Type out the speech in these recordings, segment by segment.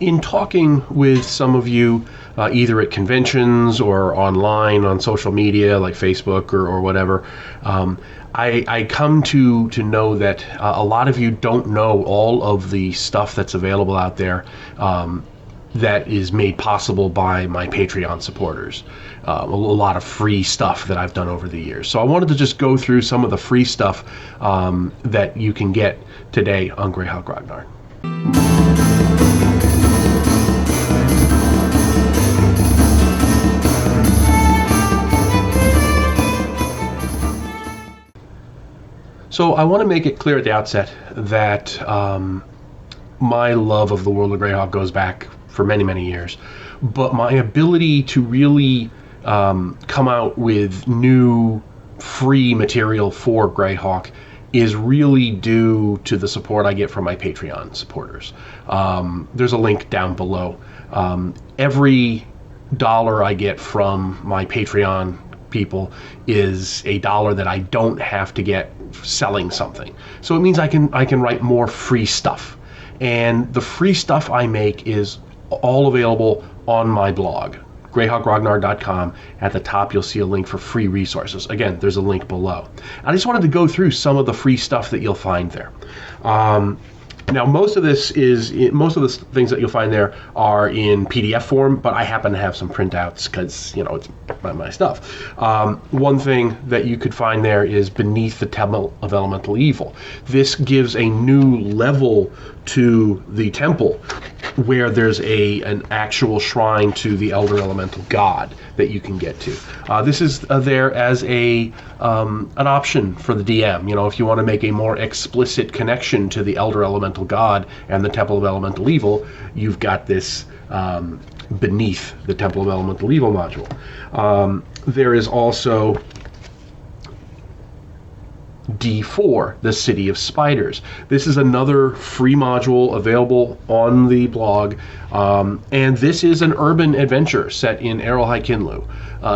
in talking with some of you, either at conventions or online on social media like Facebook or whatever, I come to know that a lot of you don't know all of the stuff that's available out there that is made possible by my Patreon supporters. A lot of free stuff that I've done over the years. So I wanted to just go through some of the free stuff that you can get today on Greyhawk Ragnar. So I want to make it clear at the outset that my love of the world of Greyhawk goes back for many, many years. But my ability to really come out with new free material for Greyhawk is really due to the support I get from my Patreon supporters. There's a link down below. Every dollar I get from my Patreon people is a dollar that I don't have to get selling something. So it means I can write more free stuff. And the free stuff I make is all available on my blog, greyhawkragnar.com. At the top, you'll see a link for free resources. Again, there's a link below. I just wanted to go through some of the free stuff that you'll find there. Now, most of the things that you'll find there are in PDF form, but I happen to have some printouts because, it's my stuff. One thing that you could find there is Beneath the Temple of Elemental Evil. This gives a new level to the temple where there's an actual shrine to the Elder Elemental God that you can get to. This is there as an option for the DM. If you want to make a more explicit connection to the Elder Elemental God and the Temple of Elemental Evil, you've got this Beneath the Temple of Elemental Evil module. There is also D4, the City of Spiders. This is another free module available on the blog, and this is an urban adventure set in Errol Kinlu.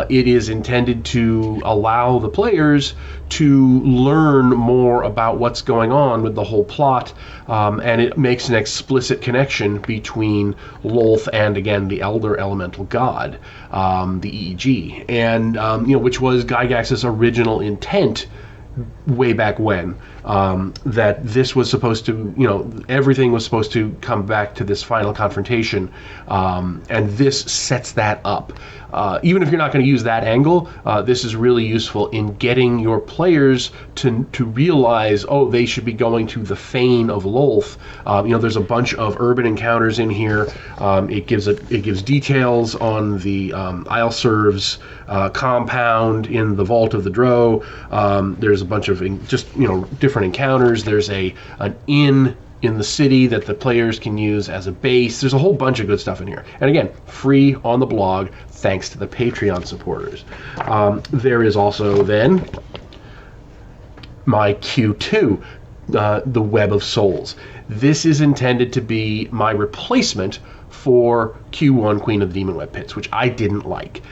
It is intended to allow the players to learn more about what's going on with the whole plot, and it makes an explicit connection between Lolth and, again, the Elder Elemental God, the EEG, and which was Gygax's original intent way back when, that this was supposed to, everything was supposed to come back to this final confrontation, and this sets that up. Even if you're not going to use that angle, this is really useful in getting your players to realize, they should be going to the Fane of Lolth. There's a bunch of urban encounters in here. It gives details on the Isleserv's compound in the Vault of the Drow. There's a bunch of different encounters. There's an inn in the city that the players can use as a base. There's a whole bunch of good stuff in here. And again, free on the blog, thanks to the Patreon supporters. There is also then my Q2, the Web of Souls. This is intended to be my replacement for Q1, Queen of the Demon Web Pits, which I didn't like.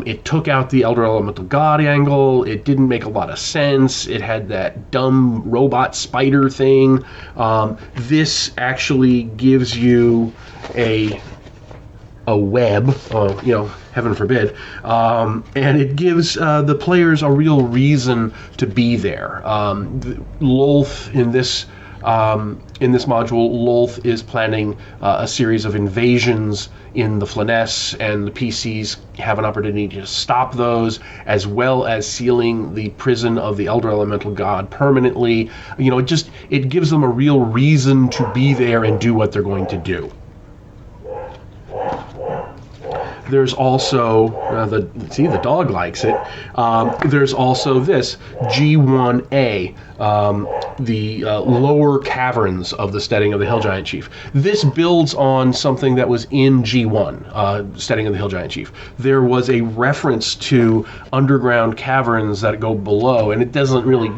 It took out the Elder Elemental God angle. It didn't make a lot of sense. It had that dumb robot spider thing. This actually gives you a web, heaven forbid, and it gives the players a real reason to be there. Lolth in this module, Lolth is planning a series of invasions in the Flanness, and the PCs have an opportunity to stop those, as well as sealing the prison of the Elder Elemental God permanently. It gives them a real reason to be there and do what they're going to do. There's also, the dog likes it. There's also this, G1A, the lower caverns of the Steading of the Hill Giant Chief. This builds on something that was in G1, Steading of the Hill Giant Chief. There was a reference to underground caverns that go below, and it doesn't really,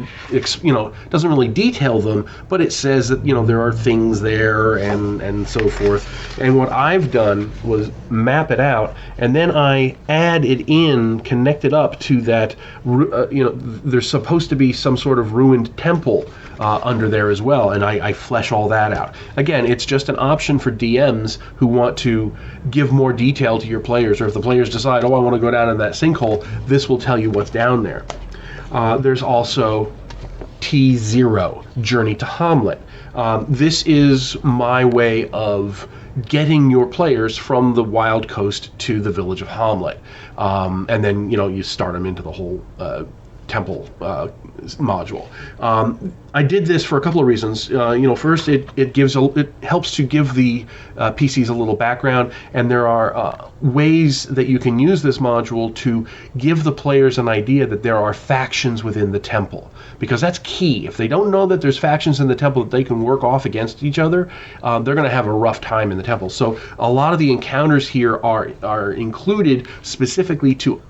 detail them, but it says that, there are things there and so forth. And what I've done was map it out and then I add it in, connect it up to that. There's supposed to be some sort of ruined temple under there as well, and I flesh all that out. Again, it's just an option for DMs who want to give more detail to your players, or if the players decide, oh, I want to go down in that sinkhole, this will tell you what's down there. There's also T0, Journey to Hommlet. This is my way of getting your players from the Wild Coast to the village of Hommlet. And then, you start them into the whole temple module. I did this for a couple of reasons. First, it helps to give the PCs a little background, and there are ways that you can use this module to give the players an idea that there are factions within the temple, because that's key. If they don't know that there's factions in the temple that they can work off against each other, they're going to have a rough time in the temple. So a lot of the encounters here are included specifically to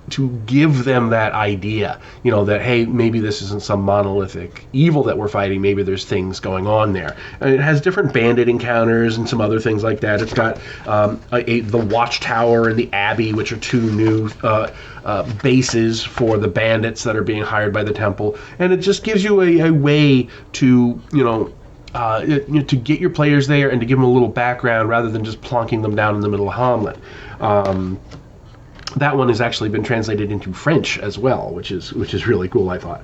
give them that idea, that, hey, maybe this isn't some monolithic evil that we're fighting, maybe there's things going on there. And it has different bandit encounters and some other things like that. It's got the Watchtower and the Abbey, which are two new bases for the bandits that are being hired by the temple, and it just gives you a way to to get your players there and to give them a little background rather than just plonking them down in the middle of Hommlet. That one has actually been translated into French as well, which is really cool, I thought.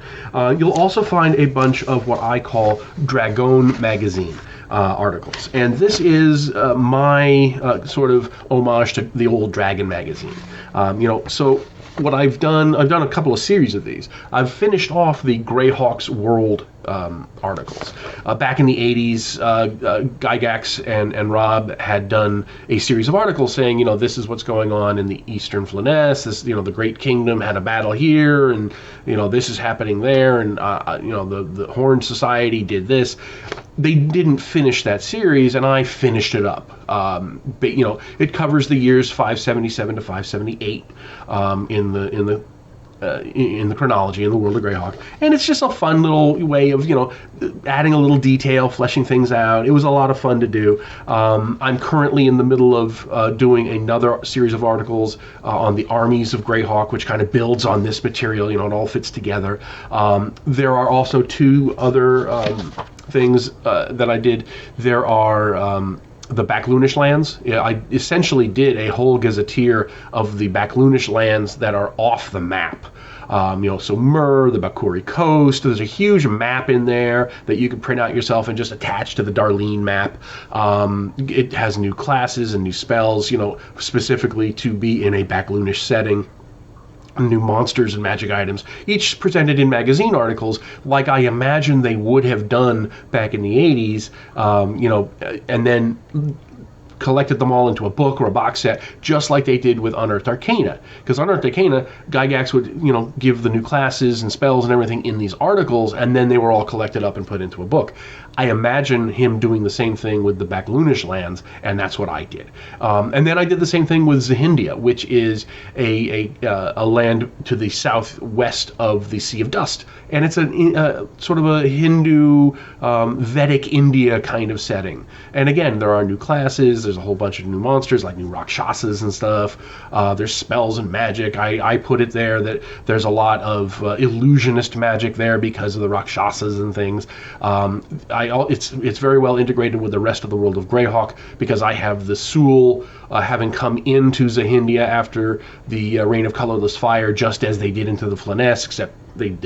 You'll also find a bunch of what I call Dragonne Magazine articles, and this is my sort of homage to the old Dragonne Magazine. So what I've done a couple of series of these. I've finished off the Greyhawk's World articles. Back in the 80s, Gygax and Rob had done a series of articles saying, this is what's going on in the Eastern Flanaess. This, the Great Kingdom had a battle here, and this is happening there, and the Horn Society did this. They didn't finish that series, and I finished it up. But it covers the years 577 to 578 in the chronology in the world of Greyhawk, and it's just a fun little way of adding a little detail, fleshing things out. It was a lot of fun to do. I'm currently in the middle of doing another series of articles on the armies of Greyhawk, which kind of builds on this material. It all fits together. There are also two other things that I did. There are the Backloonish lands. I essentially did a whole gazetteer of the Backloonish lands that are off the map. So Mur, the Bakuri Coast, there's a huge map in there that you can print out yourself and just attach to the Darlene map. It has new classes and new spells, specifically to be in a Backloonish setting. New monsters and magic items, each presented in magazine articles, like I imagine they would have done back in the 80s, and then collected them all into a book or a box set, just like they did with Unearthed Arcana. Because Unearthed Arcana, Gygax would, give the new classes and spells and everything in these articles, and then they were all collected up and put into a book. I imagine him doing the same thing with the Backloonish lands, and that's what I did. And then I did the same thing with Zahindia, which is a land to the southwest of the Sea of Dust, and it's a sort of a Hindu, Vedic India kind of setting. And again, there are new classes. There's a whole bunch of new monsters, like new Rakshasas and stuff. There's spells and magic. I put it there that there's a lot of illusionist magic there because of the Rakshasas and things. It's very well integrated with the rest of the world of Greyhawk, because I have the Sul having come into Zahindia after the Reign of Colorless Fire, just as they did into the Flanaess, except they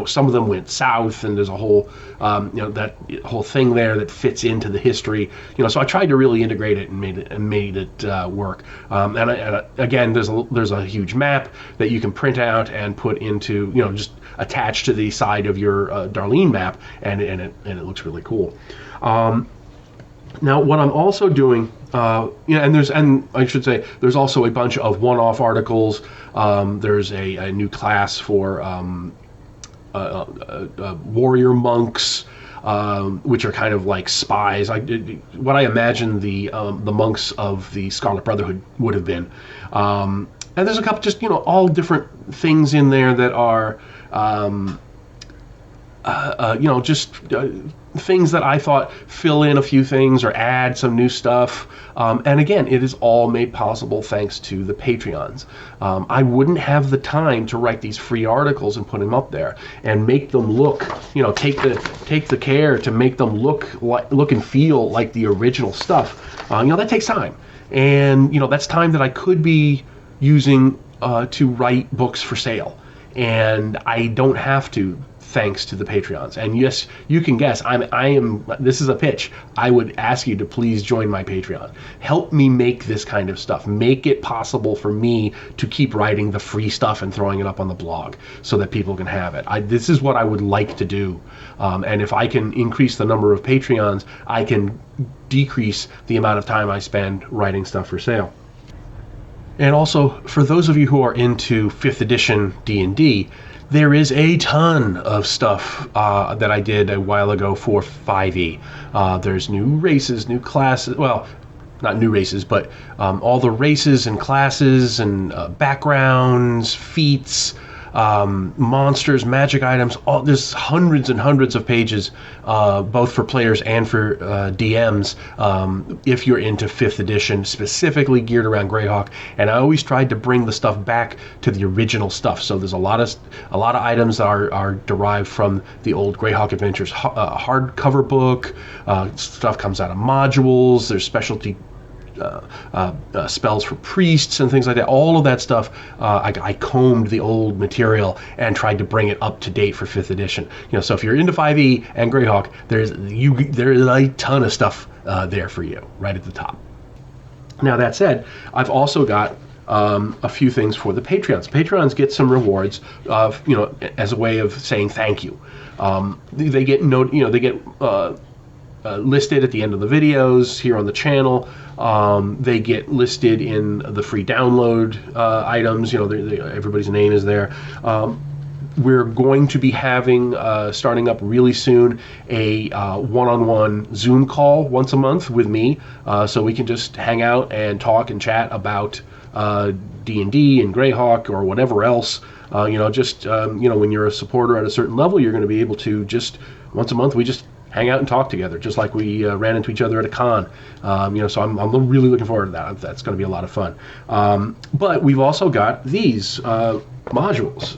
some of them went south, and there's a whole that whole thing there that fits into the history. So I tried to really integrate it and made it work. And again, there's a huge map that you can print out and put into just attach to the side of your Darlene map, and it looks really cool. Now, what I'm also doing, and I should say, there's also a bunch of one-off articles. There's a new class for warrior monks, which are kind of like spies. What I imagine the monks of the Scarlet Brotherhood would have been. And there's a couple, just all different things in there that are, just things that I thought fill in a few things or add some new stuff. And again, it is all made possible thanks to the Patreons. I wouldn't have the time to write these free articles and put them up there and make them look, take the care to make them look and feel like the original stuff. That takes time. And, that's time that I could be using to write books for sale. And I don't have to, thanks to the Patreons. And yes, you can guess, this is a pitch. I would ask you to please join my Patreon. Help me make this kind of stuff. Make it possible for me to keep writing the free stuff and throwing it up on the blog so that people can have it. This is what I would like to do. And if I can increase the number of Patreons, I can decrease the amount of time I spend writing stuff for sale. And also, for those of you who are into 5th edition D&D, there is a ton of stuff that I did a while ago for 5e. There's new races, new classes, well, not new races, but all the races and classes and backgrounds, feats, monsters, magic items. There's hundreds and hundreds of pages, both for players and for DMs, if you're into 5th edition, specifically geared around Greyhawk. And I always tried to bring the stuff back to the original stuff. So there's a lot of items that are derived from the old Greyhawk Adventures hardcover book. Stuff comes out of modules. There's specialty spells for priests and things like that. All of that stuff, I combed the old material and tried to bring it up to date for 5th edition. So if you're into 5e and Greyhawk, there is a ton of stuff there for you right at the top. Now that said, I've also got a few things for the Patreons. Patreons get some rewards, as a way of saying thank you. They get listed at the end of the videos here on the channel. They get listed in the free download items. Everybody's name is there. We're going to be having, starting up really soon, a one-on-one Zoom call once a month with me, so we can just hang out and talk and chat about D&D and Greyhawk or whatever else. When you're a supporter at a certain level, you're going to be able to just once a month we just hang out and talk together, just like we ran into each other at a con. So I'm really looking forward to that. That's going to be a lot of fun. But we've also got these modules.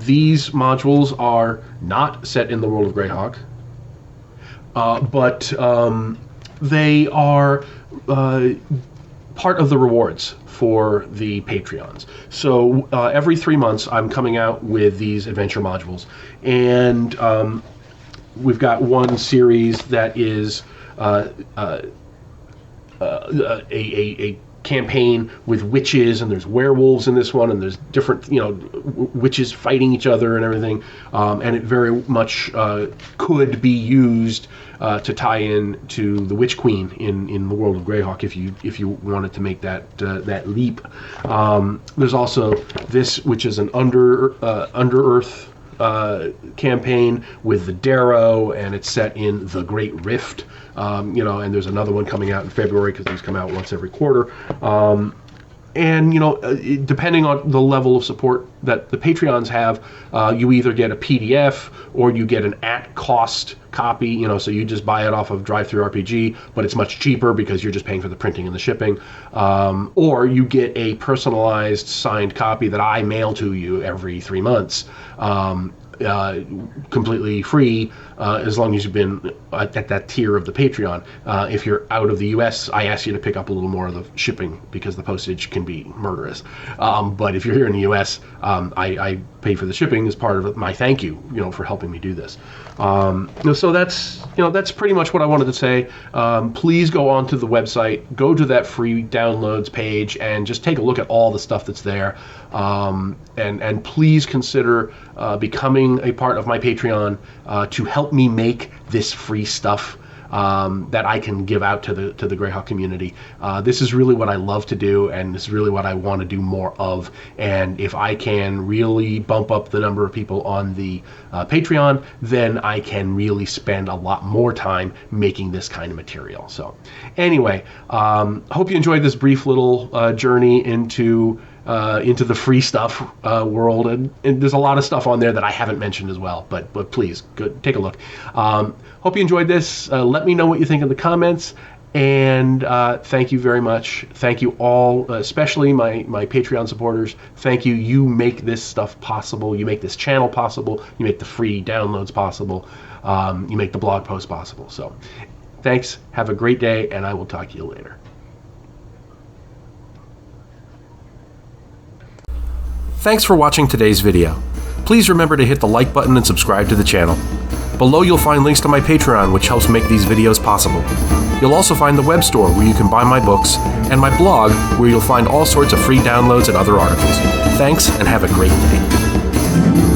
These modules are not set in the world of Greyhawk, but they are part of the rewards for the Patreons. So every 3 months I'm coming out with these adventure modules, and we've got one series that is a campaign with witches, and there's werewolves in this one, and there's different witches fighting each other and everything, and it very much could be used to tie in to the Witch Queen in the world of Greyhawk if you wanted to make that leap. There's also this, which is an Under Earth campaign with the Darrow, and it's set in the Great Rift. And there's another one coming out in February because these come out once every quarter. Depending on the level of support that the Patreons have, you either get a PDF or you get an at-cost copy, so you just buy it off of DriveThruRPG, but it's much cheaper because you're just paying for the printing and the shipping. Or you get a personalized signed copy that I mail to you every 3 months. Completely free, as long as you've been at that tier of the Patreon. If you're out of the US, I ask you to pick up a little more of the shipping because the postage can be murderous. But if you're here in the US, I pay for the shipping as part of my thank you, for helping me do this. So that's pretty much what I wanted to say. Please go onto the website, go to that free downloads page, and just take a look at all the stuff that's there. And please consider becoming a part of my Patreon to help me make this free stuff that I can give out to the Greyhawk community. This is really what I love to do, and this is really what I want to do more of. And if I can really bump up the number of people on the Patreon, then I can really spend a lot more time making this kind of material. So anyway, hope you enjoyed this brief little journey into into the free stuff world, and there's a lot of stuff on there that I haven't mentioned as well. But please, take a look. Hope you enjoyed this. Let me know what you think in the comments. And thank you very much. Thank you all, especially my Patreon supporters. Thank you. You make this stuff possible. You make this channel possible. You make the free downloads possible. You make the blog post possible. So thanks. Have a great day, and I will talk to you later. Thanks for watching today's video. Please remember to hit the like button and subscribe to the channel. Below you'll find links to my Patreon, which helps make these videos possible. You'll also find the web store where you can buy my books, and my blog where you'll find all sorts of free downloads and other articles. Thanks, and have a great day.